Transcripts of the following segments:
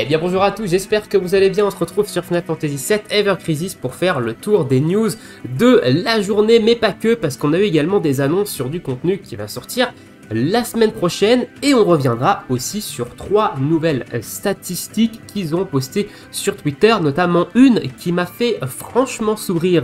Eh bien bonjour à tous, j'espère que vous allez bien, on se retrouve sur Final Fantasy VII Ever Crisis pour faire le tour des news de la journée, mais pas que, parce qu'on a eu également des annonces sur du contenu qui va sortir la semaine prochaine, et on reviendra aussi sur 3 nouvelles statistiques qu'ils ont postées sur Twitter, notamment une qui m'a fait franchement sourire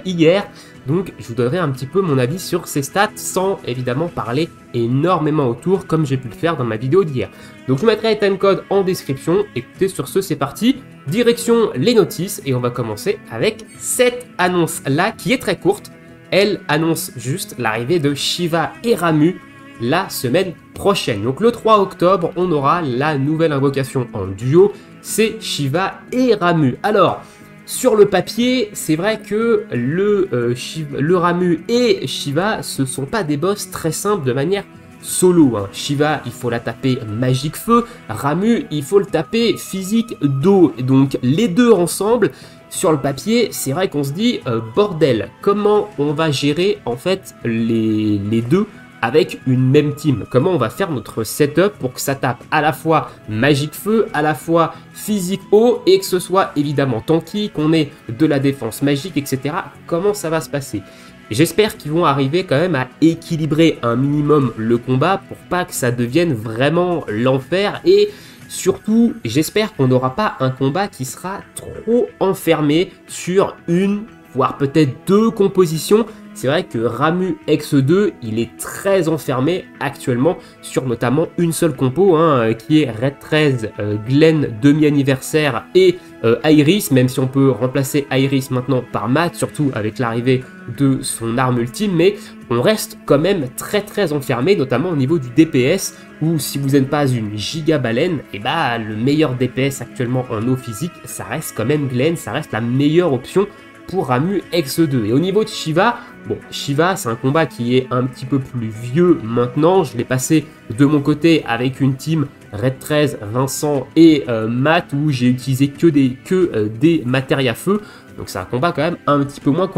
hier. Donc je vous donnerai un petit peu mon avis sur ces stats sans évidemment parler énormément autour comme j'ai pu le faire dans ma vidéo d'hier. Donc je vous mettrai les timecodes en description. Écoutez, sur ce c'est parti, direction les notices et on va commencer avec cette annonce là qui est très courte. Elle annonce juste l'arrivée de Shiva et Ramuh la semaine prochaine. Donc le 3 octobre on aura la nouvelle invocation en duo, c'est Shiva et Ramuh. Alors sur le papier, c'est vrai que le Ramuh et Shiva, ce sont pas des boss très simples de manière solo. Shiva, il faut la taper magique feu, Ramuh, il faut le taper physique d'eau. Donc les deux ensemble, sur le papier, c'est vrai qu'on se dit, bordel, comment on va gérer en fait les deux avec une même team? Comment on va faire notre setup pour que ça tape à la fois magique feu, à la fois physique eau, et que ce soit évidemment tanky, qu'on ait de la défense magique, etc. Comment ça va se passer? J'espère qu'ils vont arriver quand même à équilibrer un minimum le combat pour pas que ça devienne vraiment l'enfer, et surtout j'espère qu'on n'aura pas un combat qui sera trop enfermé sur une, voire peut-être 2 compositions. C'est vrai que Ramuh X2, il est très enfermé actuellement sur notamment une seule compo, qui est Red 13, Glenn demi-anniversaire et Iris, même si on peut remplacer Iris maintenant par Matt, surtout avec l'arrivée de son arme ultime, mais on reste quand même très enfermé, notamment au niveau du DPS, où si vous n'êtes pas une giga baleine, et bah le meilleur DPS actuellement en eau physique, ça reste quand même Glenn, ça reste la meilleure option pour Ramuh X2. Et au niveau de Shiva, bon, Shiva c'est un combat qui est un petit peu plus vieux maintenant, je l'ai passé de mon côté avec une team Red 13, Vincent et Matt, où j'ai utilisé que des matériels à feu, donc c'est un combat quand même un petit peu moins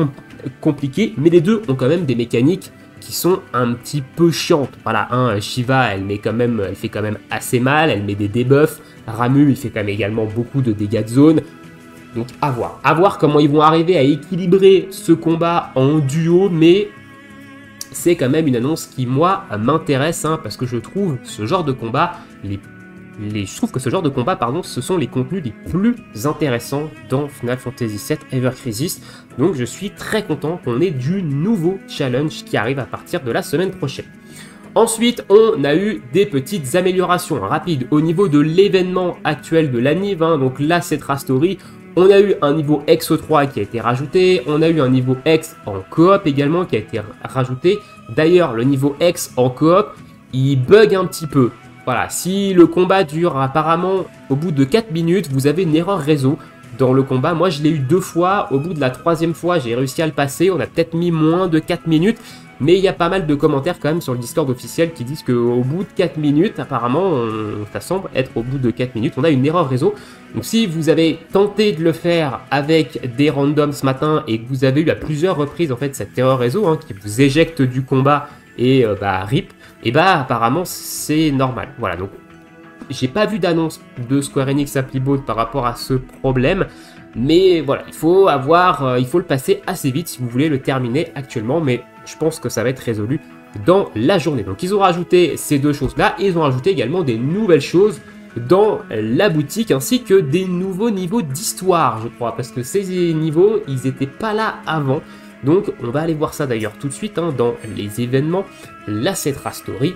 compliqué, mais les deux ont quand même des mécaniques qui sont un petit peu chiantes. Voilà, Shiva elle fait quand même assez mal, elle met des debuffs, Ramuh il fait quand même également beaucoup de dégâts de zone. Donc à voir comment ils vont arriver à équilibrer ce combat en duo, mais c'est quand même une annonce qui moi m'intéresse, parce que je trouve ce genre de combat, ce sont les contenus les plus intéressants dans Final Fantasy VII Ever Crisis. Donc je suis très content qu'on ait du nouveau challenge qui arrive à partir de la semaine prochaine. Ensuite, on a eu des petites améliorations rapides au niveau de l'événement actuel de l'anniv, donc la Cetra Story. On a eu un niveau X3 qui a été rajouté, on a eu un niveau X en coop également qui a été rajouté. D'ailleurs, le niveau X en coop, il bug un petit peu. Voilà, si le combat dure apparemment au bout de 4 minutes, vous avez une erreur réseau dans le combat. Moi, je l'ai eu 2 fois, au bout de la 3e fois, j'ai réussi à le passer. On a peut-être mis moins de 4 minutes. Mais il y a pas mal de commentaires quand même sur le Discord officiel qui disent qu'au bout de 4 minutes, apparemment, ça semble être au bout de 4 minutes, on a une erreur réseau. Donc si vous avez tenté de le faire avec des randoms ce matin et que vous avez eu à plusieurs reprises en fait cette erreur réseau qui vous éjecte du combat et RIP, et apparemment c'est normal. Voilà, donc j'ai pas vu d'annonce de Square Enix Appleboat par rapport à ce problème. Mais voilà, il faut le passer assez vite si vous voulez le terminer actuellement, mais je pense que ça va être résolu dans la journée. Donc ils ont rajouté ces 2 choses-là, et ils ont rajouté également des nouvelles choses dans la boutique, ainsi que des nouveaux niveaux d'histoire, je crois, parce que ces niveaux, ils n'étaient pas là avant. Donc on va aller voir ça d'ailleurs tout de suite dans les événements, la Cetra Story.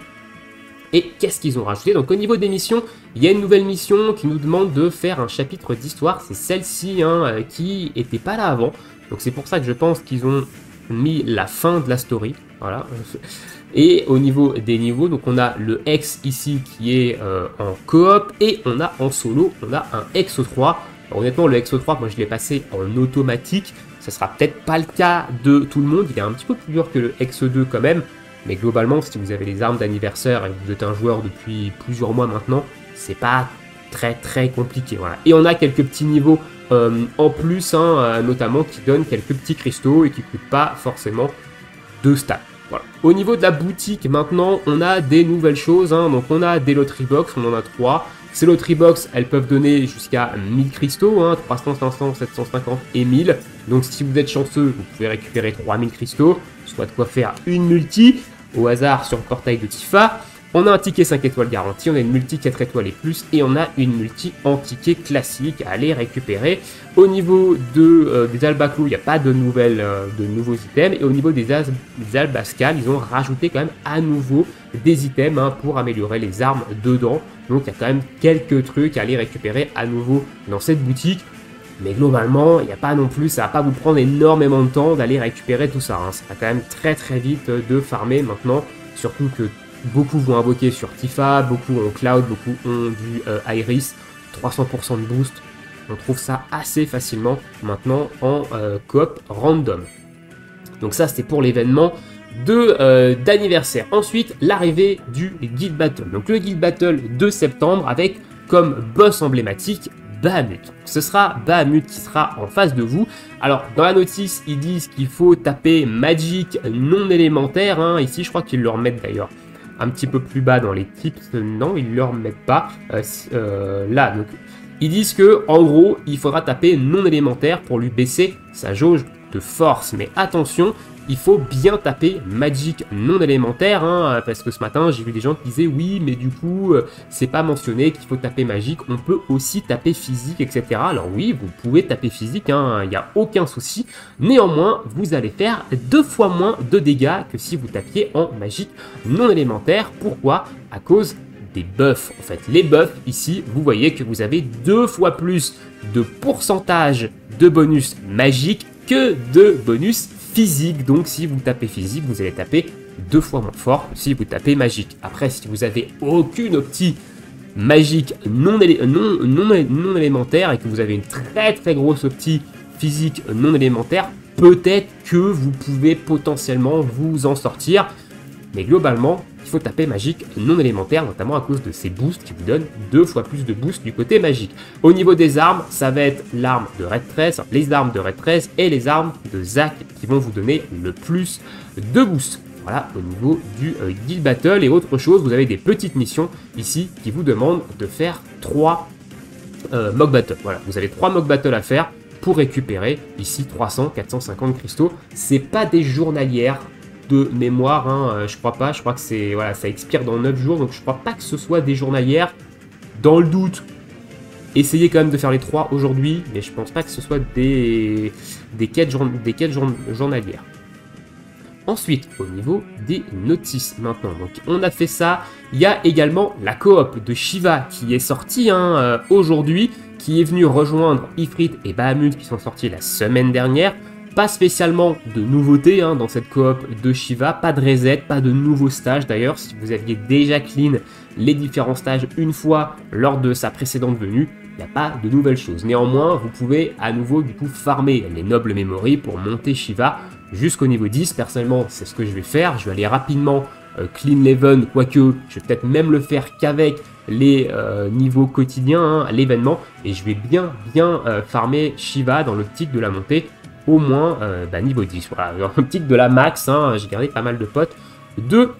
Et qu'est-ce qu'ils ont rajouté? Donc au niveau des missions, il y a une nouvelle mission qui nous demande de faire un chapitre d'histoire. C'est celle-ci qui n'était pas là avant. Donc c'est pour ça que je pense qu'ils ont mis la fin de la story. Voilà. Et au niveau des niveaux, donc on a le X ici qui est en coop, et on a en solo, on a un X3. Alors, honnêtement, le X3, moi je l'ai passé en automatique. Ça sera peut-être pas le cas de tout le monde. Il est un petit peu plus dur que le X2 quand même. Mais globalement, si vous avez les armes d'anniversaire et que vous êtes un joueur depuis plusieurs mois maintenant, c'est pas très compliqué. Voilà. Et on a quelques petits niveaux en plus, notamment qui donnent quelques petits cristaux et qui ne coûtent pas forcément de stats. Voilà. Au niveau de la boutique, maintenant, on a des nouvelles choses. Hein. Donc, on a des lotery box, on en a 3. Ces lotery box, elles peuvent donner jusqu'à 1000 cristaux, hein, 300, 500, 750 et 1000. Donc, si vous êtes chanceux, vous pouvez récupérer 3000 cristaux, soit de quoi faire une multi au hasard sur le portail de Tifa. On a un ticket 5 étoiles garanti, on a une multi 4 étoiles et plus, et on a une multi en ticket classique à aller récupérer. Au niveau des albaclos, il n'y a pas de nouveaux items, et au niveau des albascales, ils ont rajouté quand même à nouveau des items hein, pour améliorer les armes dedans. Donc il y a quand même quelques trucs à aller récupérer à nouveau dans cette boutique. Mais globalement, il n'y a pas non plus, ça va pas vous prendre énormément de temps d'aller récupérer tout ça. Hein. Ça va quand même très vite de farmer maintenant, surtout que beaucoup vont invoquer sur Tifa, beaucoup ont Cloud, beaucoup ont du Iris, 300% de boost. On trouve ça assez facilement maintenant en coop random. Donc ça c'était pour l'événement d'anniversaire. Ensuite, l'arrivée du Guild Battle. Donc le Guild Battle de septembre avec comme boss emblématique Bahamut. Ce sera Bahamut qui sera en face de vous. Alors, dans la notice, ils disent qu'il faut taper Magic non élémentaire. Hein. Ici, je crois qu'ils le remettent d'ailleurs un petit peu plus bas dans les tips. Non, ils ne le remettent pas. Là, donc, ils disent que en gros, il faudra taper non élémentaire pour lui baisser sa jauge de force. Mais attention, il faut bien taper Magic non élémentaire, hein, parce que ce matin, j'ai vu des gens qui disaient oui, mais du coup, c'est pas mentionné qu'il faut taper Magic, on peut aussi taper physique, etc. Alors oui, vous pouvez taper physique, hein, il n'y a aucun souci. Néanmoins, vous allez faire 2 fois moins de dégâts que si vous tapiez en Magic non élémentaire. Pourquoi? À cause des buffs. En fait, les buffs, ici, vous voyez que vous avez 2 fois plus de pourcentage de bonus magique que de bonus physique. Donc si vous tapez physique, vous allez taper 2 fois moins fort que si vous tapez magique. Après, si vous avez aucune optique magique non élémentaire et que vous avez une très grosse optique physique non élémentaire, peut-être que vous pouvez potentiellement vous en sortir. Mais globalement, il faut taper magique non élémentaire, notamment à cause de ces boosts qui vous donnent 2 fois plus de boost du côté magique. Au niveau des armes, ça va être l'arme de Red 13, les armes de Red 13 et les armes de Zack qui vont vous donner le plus de boost. Voilà, au niveau du Guild Battle. Et autre chose, vous avez des petites missions ici qui vous demandent de faire 3 mock battles. Voilà, vous avez 3 mock battles à faire pour récupérer ici 300, 450 cristaux. C'est pas des journalières de mémoire, hein, je crois pas, je crois que c'est, voilà, ça expire dans 9 jours, donc je crois pas que ce soit des journalières. Dans le doute, essayez quand même de faire les 3 aujourd'hui, mais je pense pas que ce soit des quêtes journalières. Ensuite, au niveau des notices maintenant, donc on a fait ça, il y a également la coop de Shiva qui est sortie hein, aujourd'hui, qui est venue rejoindre Ifrit et Bahamut qui sont sortis la semaine dernière. Pas spécialement de nouveautés hein, dans cette coop de Shiva, pas de reset, pas de nouveaux stages d'ailleurs. Si vous aviez déjà clean les différents stages une fois lors de sa précédente venue, il n'y a pas de nouvelles choses. Néanmoins, vous pouvez à nouveau du coup farmer les nobles memory pour monter Shiva jusqu'au niveau 10. Personnellement, c'est ce que je vais faire. Je vais aller rapidement clean l'event, quoique je vais peut-être même le faire qu'avec les niveaux quotidiens hein, à l'événement. Et je vais bien farmer Shiva dans l'optique de la montée au moins niveau 10. Voilà, dans l'optique de la max, hein, j'ai gardé pas mal de potes de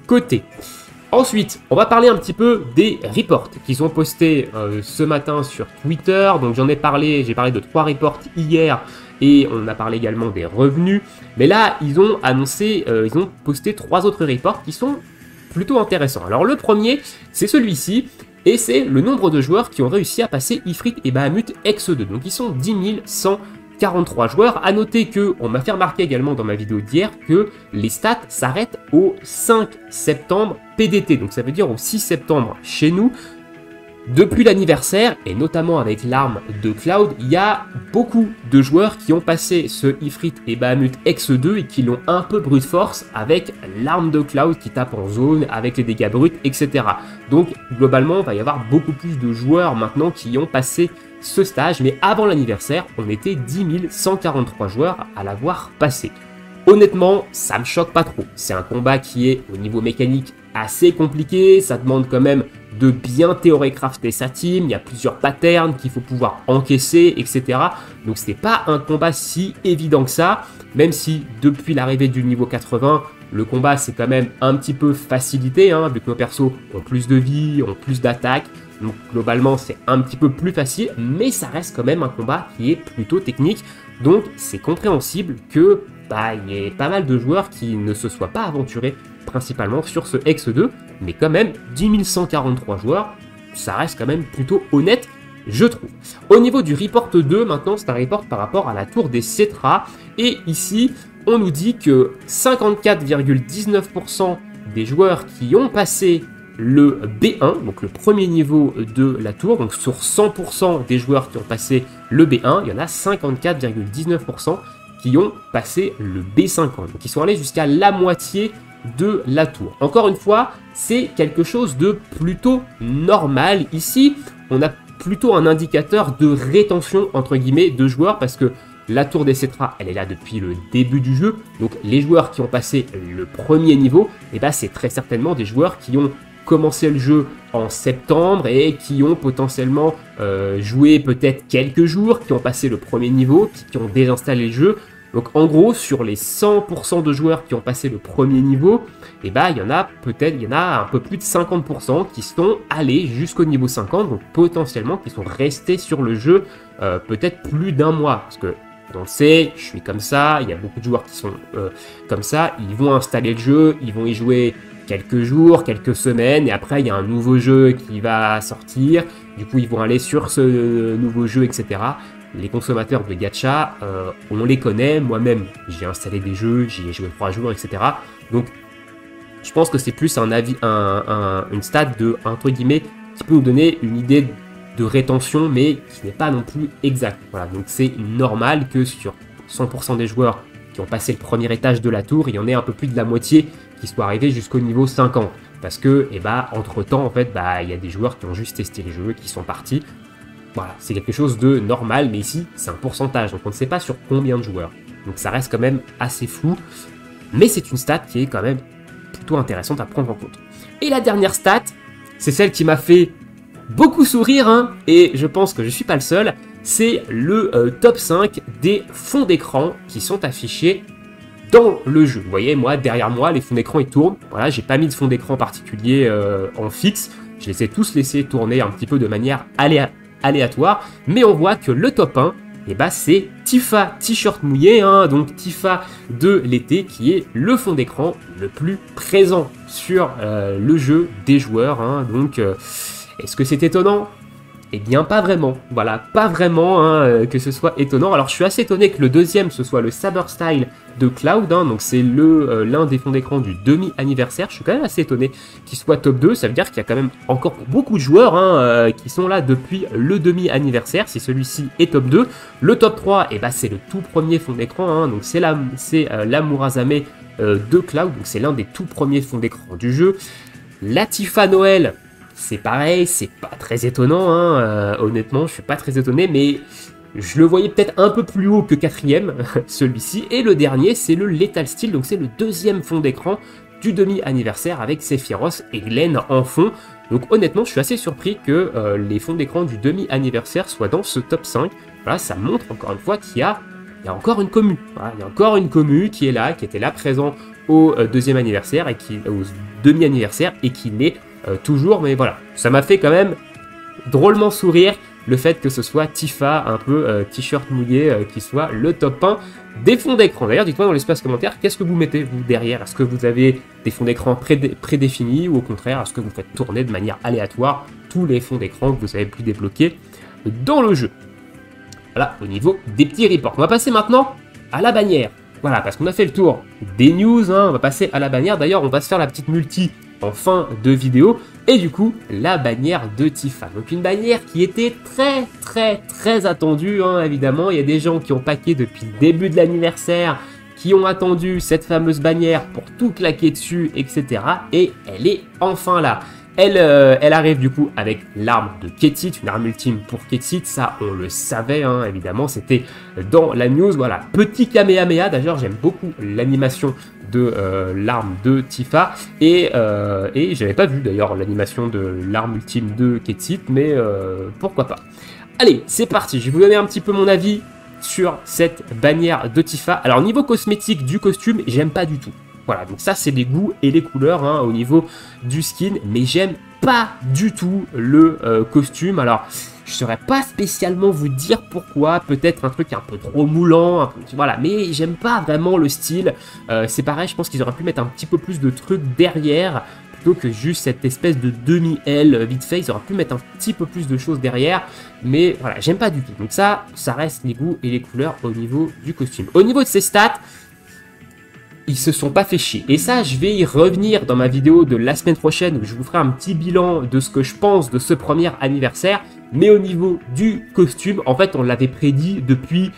côté. Ensuite, on va parler un petit peu des reports qu'ils ont postés ce matin sur Twitter. Donc j'en ai parlé, j'ai parlé de 3 reports hier et on a parlé également des revenus. Mais là, ils ont annoncé, ils ont posté 3 autres reports qui sont plutôt intéressants. Alors le premier, c'est celui-ci. Et c'est le nombre de joueurs qui ont réussi à passer Ifrit et Bahamut X2. Donc ils sont 10 143 joueurs. À noter que on m'a fait remarquer également dans ma vidéo d'hier que les stats s'arrêtent au 5 septembre PDT. Donc ça veut dire au 6 septembre chez nous. Depuis l'anniversaire, et notamment avec l'arme de Cloud, il y a beaucoup de joueurs qui ont passé ce Ifrit et Bahamut X2 et qui l'ont un peu brute force avec l'arme de Cloud qui tape en zone, avec les dégâts bruts, etc. Donc globalement, il va y avoir beaucoup plus de joueurs maintenant qui ont passé ce stage, mais avant l'anniversaire, on était 10 143 joueurs à l'avoir passé. Honnêtement, ça me choque pas trop. C'est un combat qui est au niveau mécanique assez compliqué, ça demande quand même de bien théorécrafter sa team, il y a plusieurs patterns qu'il faut pouvoir encaisser, etc. Donc c'était pas un combat si évident que ça, même si depuis l'arrivée du niveau 80, le combat c'est quand même un petit peu facilité, hein, vu que nos persos ont plus de vie, ont plus d'attaque. Donc globalement c'est un petit peu plus facile, mais ça reste quand même un combat qui est plutôt technique. Donc c'est compréhensible que il y ait pas mal de joueurs qui ne se soient pas aventurés principalement sur ce X2, mais quand même 10 143 joueurs, ça reste quand même plutôt honnête, je trouve. Au niveau du report 2, maintenant c'est un report par rapport à la tour des Cetra, et ici on nous dit que 54,19% des joueurs qui ont passé le B1, donc le premier niveau de la tour, donc sur 100% des joueurs qui ont passé le B1, il y en a 54,19% qui ont passé le B50, donc ils sont allés jusqu'à la moitié de la tour. Encore une fois, c'est quelque chose de plutôt normal. Ici, on a plutôt un indicateur de rétention, entre guillemets, de joueurs, parce que la tour des Cetra, elle est là depuis le début du jeu, donc les joueurs qui ont passé le premier niveau, c'est très certainement des joueurs qui ont commencé le jeu en septembre et qui ont potentiellement joué peut-être quelques jours, qui ont passé le premier niveau, qui ont désinstallé le jeu. Donc en gros, sur les 100% de joueurs qui ont passé le premier niveau, il y en a un peu plus de 50% qui sont allés jusqu'au niveau 50, donc potentiellement qui sont restés sur le jeu peut-être plus d'un mois. Parce que on le sait, je suis comme ça, il y a beaucoup de joueurs qui sont comme ça, ils vont installer le jeu, ils vont y jouer quelques jours, quelques semaines, et après il y a un nouveau jeu qui va sortir, du coup ils vont aller sur ce nouveau jeu, etc. Les consommateurs de gacha, on les connaît, moi-même j'ai installé des jeux, j'y ai joué 3 jours, etc. Donc je pense que c'est plus une stat de, entre guillemets, qui peut nous donner une idée de rétention, mais qui n'est pas non plus exacte. Voilà, donc c'est normal que sur 100% des joueurs qui ont passé le premier étage de la tour, il y en ait un peu plus de la moitié qui soient arrivés jusqu'au niveau 50. Parce que, entre-temps, en fait, il y a des joueurs qui ont juste testé les jeux, qui sont partis. Voilà, c'est quelque chose de normal, mais ici, c'est un pourcentage, donc on ne sait pas sur combien de joueurs. Donc ça reste quand même assez flou, mais c'est une stat qui est quand même plutôt intéressante à prendre en compte. Et la dernière stat, c'est celle qui m'a fait beaucoup sourire, hein, et je pense que je ne suis pas le seul, c'est le top 5 des fonds d'écran qui sont affichés dans le jeu. Vous voyez, moi, derrière moi, les fonds d'écran, ils tournent. Voilà, j'ai pas mis de fond d'écran particulier en fixe, je les ai tous laissés tourner un petit peu de manière aléatoire, mais on voit que le top 1, c'est Tifa T-shirt mouillé, hein, donc Tifa de l'été, qui est le fond d'écran le plus présent sur le jeu des joueurs, hein, donc est-ce que c'est étonnant ? Eh bien pas vraiment, voilà, pas vraiment hein, que ce soit étonnant. Alors je suis assez étonné que le deuxième ce soit le Saber Style de Cloud, hein, donc c'est l'un des fonds d'écran du demi-anniversaire. Je suis quand même assez étonné qu'il soit top 2, ça veut dire qu'il y a quand même encore beaucoup de joueurs hein, qui sont là depuis le demi-anniversaire, si celui-ci est top 2. Le top 3, c'est le tout premier fond d'écran, hein, donc c'est la Murazame de Cloud, donc c'est l'un des tout premiers fonds d'écran du jeu. La Tifa Noël, c'est pareil, c'est pas très étonnant, hein, honnêtement, je suis pas très étonné, mais je le voyais peut-être un peu plus haut que quatrième, celui-ci. Et le dernier, c'est le Lethal Steel, donc c'est le deuxième fond d'écran du demi-anniversaire avec Sephiroth et Glenn en fond. Donc honnêtement, je suis assez surpris que les fonds d'écran du demi-anniversaire soient dans ce top 5. Voilà, ça montre encore une fois qu'il y a encore une commu. Voilà, il y a encore une commu qui est là, qui était là présent au deuxième anniversaire et au demi-anniversaire et qui l'est toujours, mais voilà, ça m'a fait quand même drôlement sourire le fait que ce soit Tifa, un peu t-shirt mouillé, qui soit le top 1 des fonds d'écran. D'ailleurs, dites-moi dans l'espace commentaire, qu'est-ce que vous mettez vous derrière? Est-ce que vous avez des fonds d'écran prédéfinis ou au contraire, est-ce que vous faites tourner de manière aléatoire tous les fonds d'écran que vous avez pu débloquer dans le jeu? Voilà, au niveau des petits reports. On va passer maintenant à la bannière. Voilà, parce qu'on a fait le tour des news, hein, on va passer à la bannière. D'ailleurs, on va se faire la petite multi en fin de vidéo, et du coup la bannière de Tifa, donc une bannière qui était très attendue, hein, évidemment. Il y a des gens qui ont packé depuis le début de l'anniversaire, qui ont attendu cette fameuse bannière pour tout claquer dessus, etc. Et elle est enfin là. Elle arrive du coup avec l'arme de Ketit, une arme ultime pour Ketit, ça on le savait hein, évidemment, c'était dans la news, voilà, petit Kamehameha, d'ailleurs j'aime beaucoup l'animation de l'arme de Tifa, et j'avais pas vu d'ailleurs l'animation de l'arme ultime de Ketit, mais pourquoi pas. Allez, c'est parti, je vais vous donner un petit peu mon avis sur cette bannière de Tifa. Alors niveau cosmétique du costume, j'aime pas du tout. Voilà, donc ça c'est les goûts et les couleurs hein, au niveau du skin, mais j'aime pas du tout le costume. Alors, je saurais pas spécialement vous dire pourquoi, peut-être un truc un peu trop moulant, un peu, voilà, mais j'aime pas vraiment le style. C'est pareil, je pense qu'ils auraient pu mettre un petit peu plus de trucs derrière, plutôt que juste cette espèce de demi-aile vite fait. Ils auraient pu mettre un petit peu plus de choses derrière, mais voilà, j'aime pas du tout. Donc ça reste les goûts et les couleurs au niveau du costume. Au niveau de ses stats, ils se sont pas fait chier. Et ça, je vais y revenir dans ma vidéo de la semaine prochaine où je vous ferai un petit bilan de ce que je pense de ce premier anniversaire. Mais au niveau du costume, en fait, on l'avait prédit depuis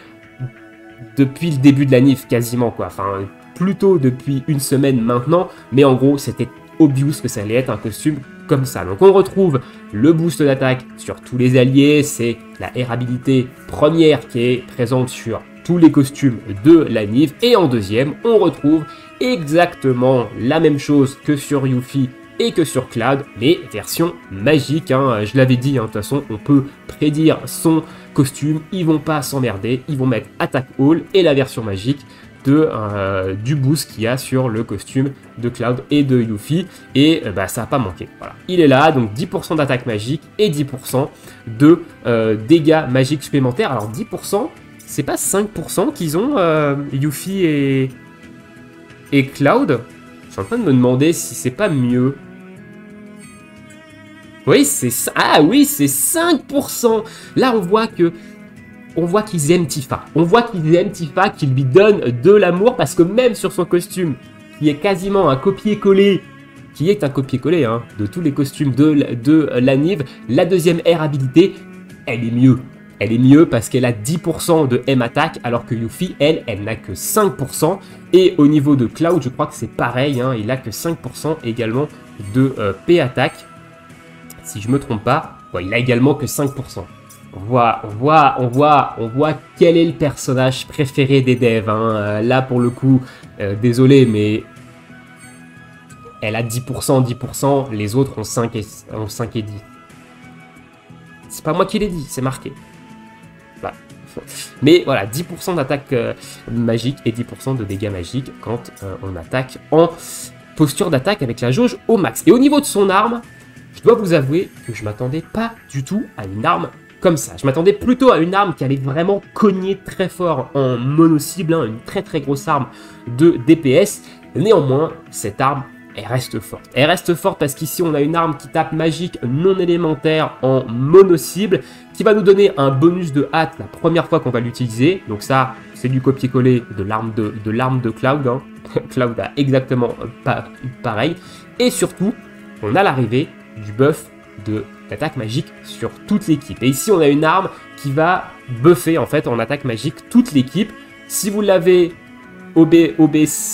le début de la NIF quasiment, quoi. Enfin, plutôt depuis une semaine maintenant. Mais en gros, c'était obvious que ça allait être un costume comme ça. Donc on retrouve le boost d'attaque sur tous les alliés. C'est la airabilité première qui est présente sur tous les costumes de la NIF. Et en deuxième, on retrouve exactement la même chose que sur Yuffie et que sur Cloud, mais version magique. Hein. Je l'avais dit, hein, de toute façon, on peut prédire son costume. Ils vont pas s'emmerder, ils vont mettre Attack All et la version magique du boost qu'il y a sur le costume de Cloud et de Yuffie. Et bah, ça n'a pas manqué. Voilà. Il est là, donc 10% d'attaque magique et 10% de dégâts magiques supplémentaires. Alors 10%, c'est pas 5% qu'ils ont, Yuffie et Cloud. Je suis en train de me demander si c'est pas mieux. Oui, c'est ça. Ah oui, c'est 5%. Là, on voit qu'ils aiment Tifa. On voit qu'ils aiment Tifa, qu'ils lui donnent de l'amour, parce que même sur son costume, qui est quasiment un copier-coller, hein, de tous les costumes de la NIV, la deuxième air habilité, elle est mieux. Elle est mieux parce qu'elle a 10% de M attaque, alors que Yuffie, elle n'a que 5%. Et au niveau de Cloud, je crois que c'est pareil, hein, il a que 5% également de P attaque. Si je me trompe pas, ouais, il a également que 5%. On voit quel est le personnage préféré des devs. Hein. Là, pour le coup, désolé, mais elle a 10%, les autres ont 5 et 10. C'est pas moi qui l'ai dit, c'est marqué. Voilà. Mais voilà, 10% d'attaque magique et 10% de dégâts magiques quand on attaque en posture d'attaque avec la jauge au max. Et au niveau de son arme, je dois vous avouer que je m'attendais pas du tout à une arme comme ça. Je m'attendais plutôt à une arme qui allait vraiment cogner très fort en mono-cible, hein, une très très grosse arme de DPS. Néanmoins, cette arme, elle reste forte. Elle reste forte parce qu'ici, on a une arme qui tape magique non élémentaire en mono-cible, qui va nous donner un bonus de hâte la première fois qu'on va l'utiliser. Donc ça, c'est du copier-coller de l'arme de Cloud. Hein. Cloud a exactement pareil. Et surtout, on a l'arrivée du buff de l'attaque magique sur toute l'équipe. Et ici, on a une arme qui va buffer en fait en attaque magique toute l'équipe. Si vous l'avez OB0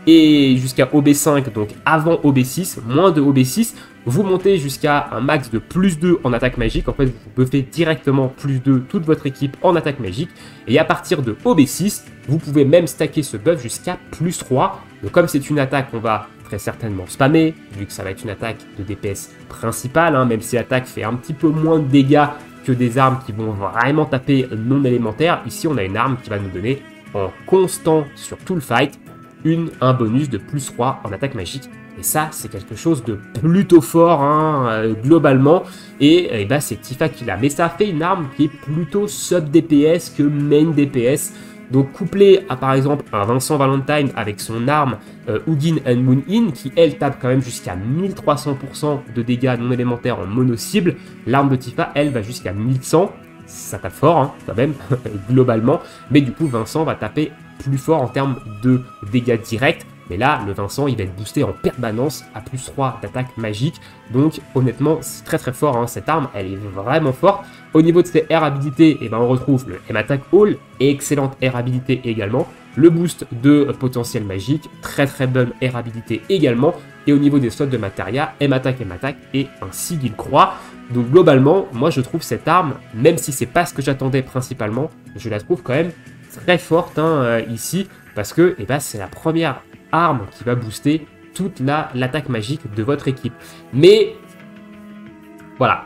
et jusqu'à OB5, donc avant OB6, moins de OB6, vous montez jusqu'à un max de plus 2 en attaque magique. En fait, vous buffez directement plus 2 toute votre équipe en attaque magique. Et à partir de OB6, vous pouvez même stacker ce buff jusqu'à plus 3. Donc comme c'est une attaque, on va très certainement spammer, vu que ça va être une attaque de DPS principale, hein, même si l'attaque fait un petit peu moins de dégâts que des armes qui vont vraiment taper non élémentaire. Ici, on a une arme qui va nous donner en constant sur tout le fight un bonus de plus 3 en attaque magique. Et ça, c'est quelque chose de plutôt fort, hein, globalement. Et bah, c'est Tifa qui l'a. Mais ça fait une arme qui est plutôt sub-DPS que main DPS. Donc couplé à par exemple un Vincent Valentine avec son arme Hugin and Moon In, qui elle tape quand même jusqu'à 1300% de dégâts non élémentaires en mono-cible. L'arme de Tifa, elle, va jusqu'à 1100. Ça tape fort, hein, quand même, globalement. Mais du coup, Vincent va taper plus fort en termes de dégâts directs. Mais là, le Vincent, il va être boosté en permanence à plus 3 d'attaque magique. Donc, honnêtement, c'est très très fort. Hein. Cette arme, elle est vraiment forte. Au niveau de ses air habilités, eh ben, on retrouve le M Attack All, excellente air habilité également. Le boost de potentiel magique, très très bonne air habilité également. Et au niveau des slots de Materia, M Attack et un Sigil Croix. Donc globalement, moi je trouve cette arme, même si c'est pas ce que j'attendais principalement, je la trouve quand même très forte hein, ici. Parce que eh ben, c'est la première arme qui va booster toute l'attaque magique de votre équipe. Mais voilà,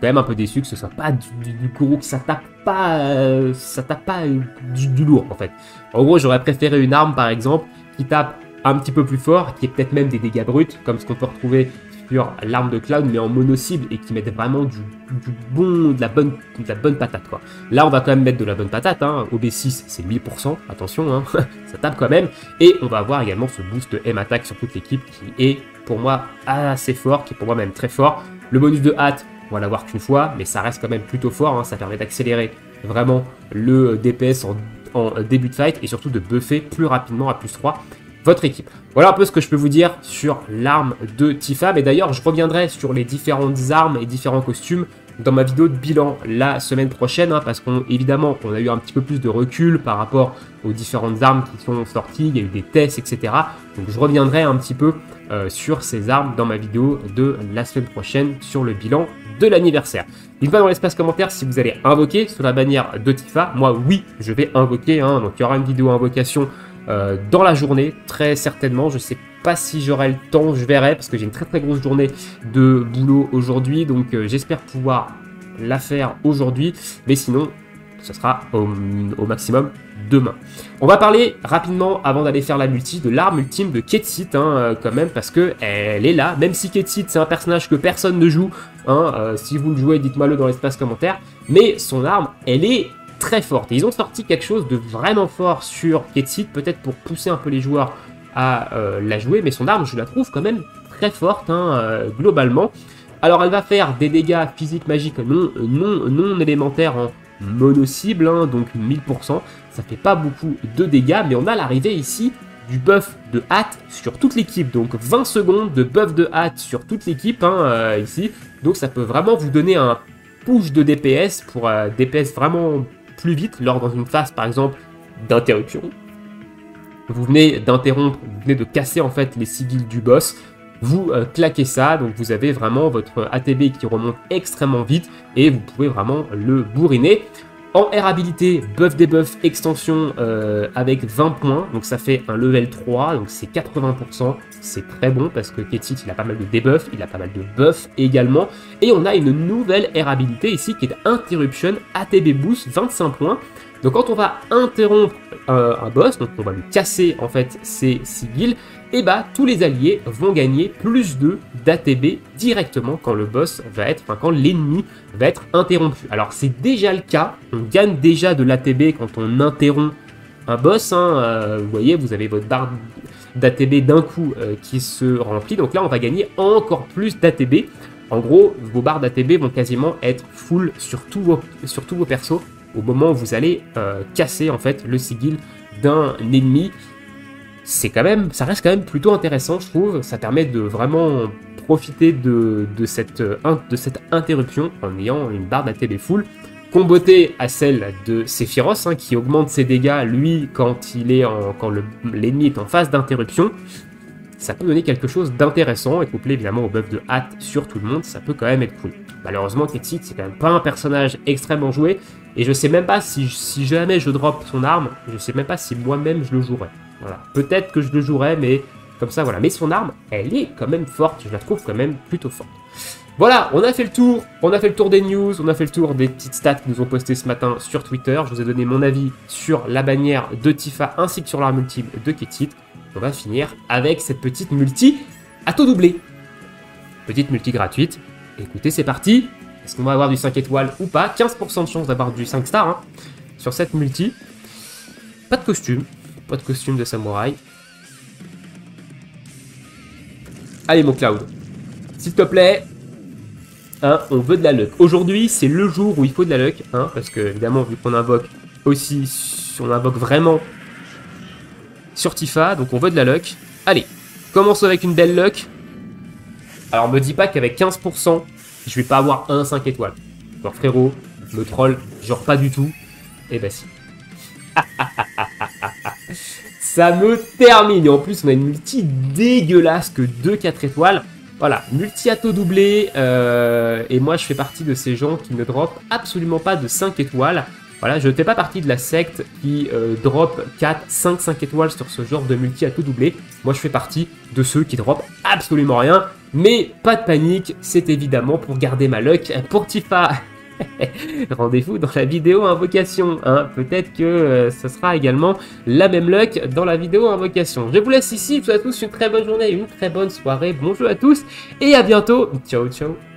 quand même un peu déçu que ce soit pas du gros, que ça tape pas du lourd en fait. En gros, j'aurais préféré une arme par exemple qui tape un petit peu plus fort, qui est peut-être même des dégâts bruts, comme ce qu'on peut retrouver sur l'arme de Cloud, mais en mono-cible et qui mette vraiment de la bonne patate quoi. Là, on va quand même mettre de la bonne patate, hein. OB6 c'est 1000%, attention, hein. Ça tape quand même. Et on va avoir également ce boost de M-Attack sur toute l'équipe qui est pour moi assez fort, qui est pour moi même très fort. Le bonus de hâte, on va l'avoir qu'une fois, mais ça reste quand même plutôt fort, hein. Ça permet d'accélérer vraiment le DPS en début de fight et surtout de buffer plus rapidement à plus 3 votre équipe. Voilà un peu ce que je peux vous dire sur l'arme de Tifa. Mais d'ailleurs, je reviendrai sur les différentes armes et différents costumes dans ma vidéo de bilan la semaine prochaine, hein, parce qu'évidemment, on a eu un petit peu plus de recul par rapport aux différentes armes qui sont sorties, il y a eu des tests, etc. Donc je reviendrai un petit peu sur ces armes dans ma vidéo de la semaine prochaine sur le bilan de l'anniversaire. Dites-moi dans l'espace commentaire si vous allez invoquer sur la bannière de Tifa. Moi, oui, je vais invoquer, hein, donc il y aura une vidéo invocation dans la journée, très certainement. Je sais pas si j'aurai le temps, je verrai, parce que j'ai une très très grosse journée de boulot aujourd'hui, donc j'espère pouvoir la faire aujourd'hui, mais sinon, ce sera au maximum demain. On va parler rapidement, avant d'aller faire la multi, de l'arme ultime de Ketsit, hein, quand même, parce que elle est là, même si Ketsit, c'est un personnage que personne ne joue, hein, si vous le jouez, dites-moi le dans l'espace commentaire, mais son arme, elle est très forte. Et ils ont sorti quelque chose de vraiment fort sur Ketsit, peut-être pour pousser un peu les joueurs à la jouer, mais son arme, je la trouve quand même très forte, hein, globalement. Alors, elle va faire des dégâts physiques magiques non élémentaires en mono-cible, hein, donc 1000%. Ça fait pas beaucoup de dégâts, mais on a l'arrivée ici du buff de hâte sur toute l'équipe. Donc 20 secondes de buff de hâte sur toute l'équipe, hein, ici. Donc ça peut vraiment vous donner un push de DPS pour DPS vraiment plus vite lors dans une phase par exemple d'interruption. Vous venez d'interrompre, vous venez de casser en fait les sigils du boss, vous claquez ça, donc vous avez vraiment votre ATB qui remonte extrêmement vite et vous pouvez vraiment le bourriner. En R habilité, buff debuff extension avec 20 points, donc ça fait un level 3, donc c'est 80%, c'est très bon parce que Ketsit il a pas mal de debuff, il a pas mal de buff également, et on a une nouvelle R habilité ici qui est Interruption ATB Boost, 25 points. Donc quand on va interrompre un boss, donc on va lui casser en fait ses sigils, et bah tous les alliés vont gagner plus 2 d'ATB directement quand le boss va être, enfin quand l'ennemi va être interrompu. Alors c'est déjà le cas, on gagne déjà de l'ATB quand on interrompt un boss, hein, vous voyez, vous avez votre barre d'ATB d'un coup qui se remplit, donc là on va gagner encore plus d'ATB. En gros, vos barres d'ATB vont quasiment être full sur tous vos persos au moment où vous allez casser en fait le sigil d'un ennemi. C'est quand même, ça reste quand même plutôt intéressant, je trouve. Ça permet de vraiment profiter de cette interruption en ayant une barre d'ATB full, combotée à celle de Sephiroth, hein, qui augmente ses dégâts lui quand l'ennemi est en phase d'interruption. Ça peut donner quelque chose d'intéressant et couplé évidemment au buff de hâte sur tout le monde, ça peut quand même être cool. Malheureusement, Ketsit c'est quand même pas un personnage extrêmement joué et je sais même pas si jamais je drop son arme, je sais même pas si moi-même je le jouerais. Voilà. Peut-être que je le jouerais, mais comme ça voilà. Mais son arme, elle est quand même forte, je la trouve quand même plutôt forte. Voilà, on a fait le tour des news, on a fait le tour des petites stats qu'ils nous ont postées ce matin sur Twitter. Je vous ai donné mon avis sur la bannière de Tifa ainsi que sur l'arme ultime de Ketsit. On va finir avec cette petite multi à taux doublé. Petite multi gratuite. Écoutez, c'est parti. Est-ce qu'on va avoir du 5 étoiles ou pas? 15% de chance d'avoir du 5 stars, hein, sur cette multi. Pas de costume de samouraï. Allez mon Cloud, s'il te plaît, hein, on veut de la luck. Aujourd'hui, c'est le jour où il faut de la luck, hein, parce que évidemment, vu qu'on invoque aussi, on invoque vraiment sur Tifa, donc on veut de la luck. Allez, commençons avec une belle luck. Alors me dis pas qu'avec 15%, je vais pas avoir un 5 étoiles. Alors frérot, me troll, genre pas du tout. Et bah si. Ça me termine. Et en plus, on a une multi dégueulasse que 2 4 étoiles. Voilà, multi à taux doublé. Et moi, je fais partie de ces gens qui ne dropent absolument pas de 5 étoiles. Voilà, je ne fais pas partie de la secte qui drop 4, 5 étoiles sur ce genre de multi à tout doublé. Moi, je fais partie de ceux qui dropent absolument rien. Mais pas de panique, c'est évidemment pour garder ma luck pour Tifa. Rendez-vous dans la vidéo invocation, hein. Peut-être que ce sera également la même luck dans la vidéo invocation. Je vous laisse ici, je vous souhaite à tous une très bonne journée, une très bonne soirée, bon jeu à tous, et à bientôt, ciao ciao.